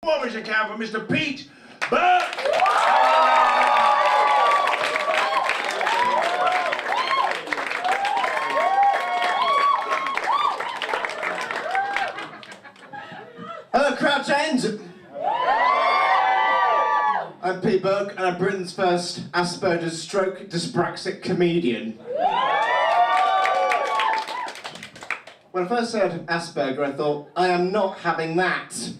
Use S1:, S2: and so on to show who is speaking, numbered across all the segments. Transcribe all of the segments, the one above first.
S1: What was your count for Mr. Pete Burke?
S2: Hello, Crouch End! I'm Pete Burke, and I'm Britain's first Asperger's stroke dyspraxic comedian. When I first heard Asperger, I thought, I am not having that.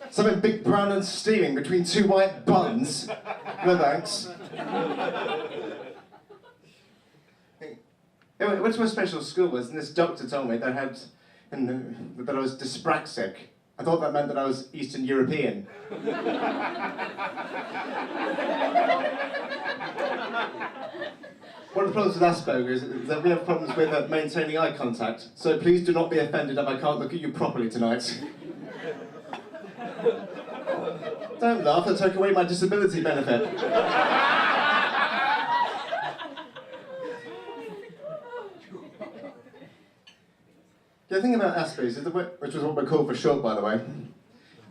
S2: Something big, brown and steaming between two white buns. No thanks. I went to a special school and this doctor told me that I was dyspraxic. I thought that meant that I was Eastern European. One of the problems with Asperger is that we have problems with maintaining eye contact, so please do not be offended if I can't look at you properly tonight. Don't laugh, I'll take away my disability benefit. The thing about Asperger's, is which is what we're called for short, by the way,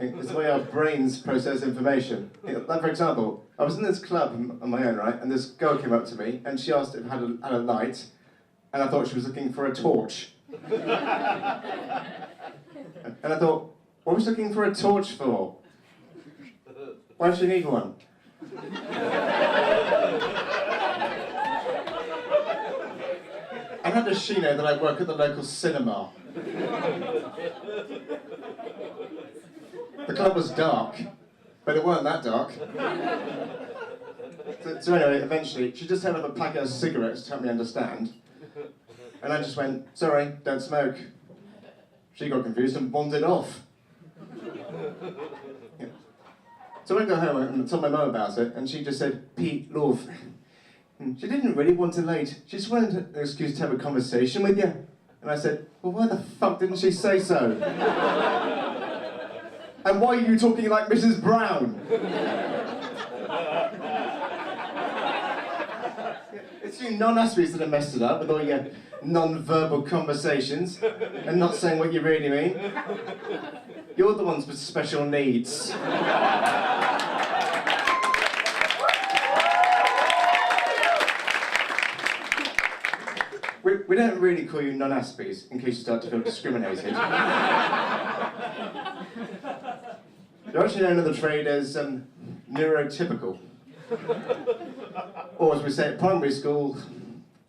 S2: is the way our brains process information. Like, for example, I was in this club on my own, right, and this girl came up to me, and she asked if I had a light, and I thought she was looking for a torch. And I thought, what was she looking for a torch for? Why does she need one? And how does she know that I work at the local cinema? The club was dark, but it weren't that dark. So anyway, eventually, she just held up a packet of cigarettes to help me understand. And I just went, sorry, don't smoke. She got confused and wandered off. Yeah. So I got home and told my mum about it, and she just said, Pete, love. She didn't really want to late. She just wanted an excuse to have a conversation with you. And I said, well, why the fuck didn't she say so? And why are you talking like Mrs. Brown? It's you non-Aspergers that have messed it up with all your non-verbal conversations and not saying what you really mean. You're the ones with special needs. We don't really call you non-Aspergers in case you start to feel discriminated. You're actually known in the trade as neurotypical. Or as we say at primary school,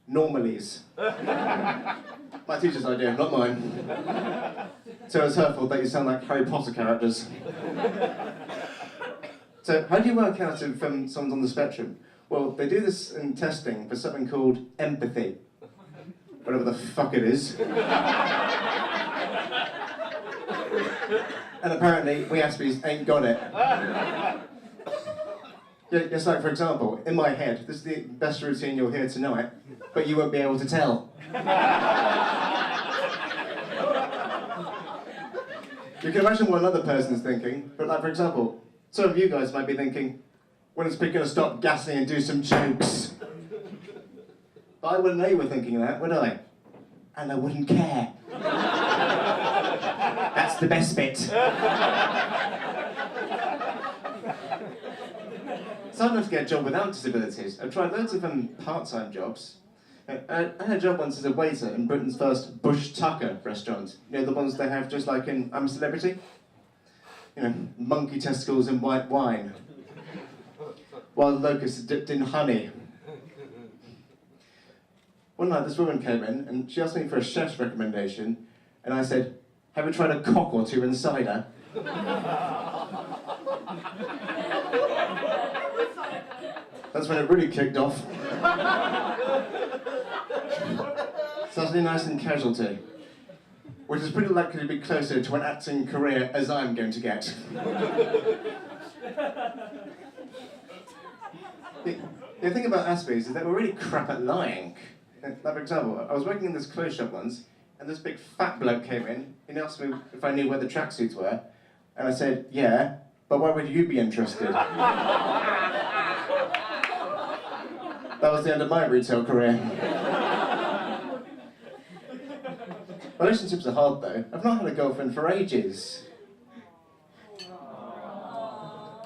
S2: normalies. My teacher's idea, not mine. So it's her fault that you sound like Harry Potter characters. So how do you work out if someone's on the spectrum? Well, they do this in testing for something called empathy. Whatever the fuck it is. And apparently, we Aspergers ain't got it. Yeah, just like, for example, in my head, this is the best routine you'll hear tonight, but you won't be able to tell. You can imagine what another person's thinking, but like, for example, some of you guys might be thinking, when is Pete going to stop gassing and do some jokes? But I wouldn't know you were thinking that, would I? And I wouldn't care. That's the best bit. It's hard enough to get a job without disabilities. I've tried loads of part-time jobs. I had a job once as a waiter in Britain's first Bush Tucker restaurant. You know, the ones they have just like in I'm a Celebrity? You know, monkey testicles in white wine. Wild locusts dipped in honey. One night this woman came in and she asked me for a chef's recommendation and I said, have you tried a cock or two in cider? That's when it really kicked off. Saturday Night and Casualty, which is pretty likely to be closer to an acting career as I'm going to get. The thing about Asperger's is that we're really crap at lying. Like, for example, I was working in this clothes shop once, and this big fat bloke came in, and he asked me if I knew where the tracksuits were, and I said, yeah, but why would you be interested? That was the end of my retail career. Relationships are hard though. I've not had a girlfriend for ages.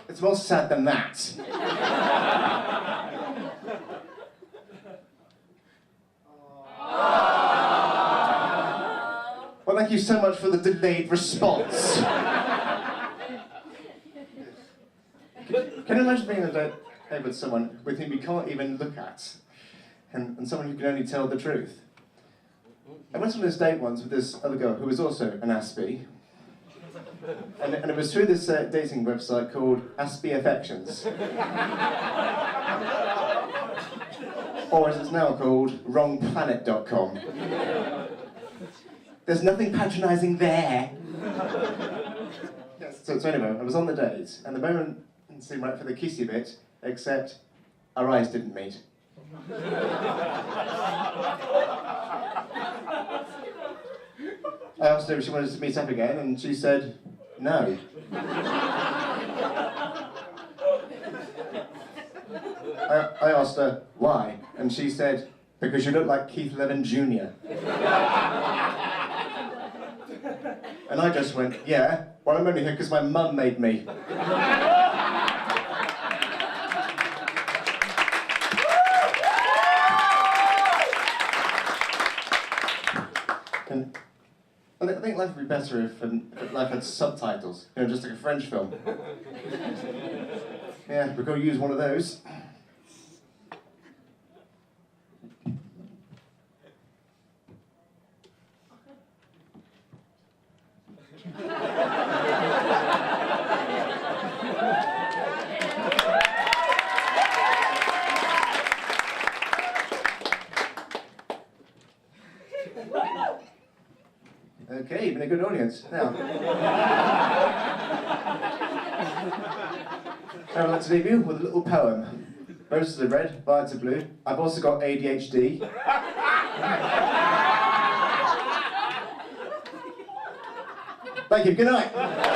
S2: It's more sad than that. Well, thank you so much for the delayed response. Can you imagine being on a date with someone with whom you can't even look at, and someone who can only tell the truth? I went on this date once with this other girl who was also an Aspie, and it was through this dating website called Aspie Affections, or as it's now called, wrongplanet.com. There's nothing patronising there. Yes, so anyway, I was on the date, and the moment seemed right for the kissy bit, except our eyes didn't meet. I asked her if she wanted to meet up again, and she said, no. I asked her why, and she said, because you look like Keith Levin Jr. And I just went, yeah, well, I'm only here because my mum made me. And I think life would be better if life had subtitles, you know, just like a French film. Yeah, we've got to use one of those. Okay, you've been a good audience. Now, I would like to leave you with a little poem. Roses are red, violets are blue. I've also got ADHD. Thank you, good night.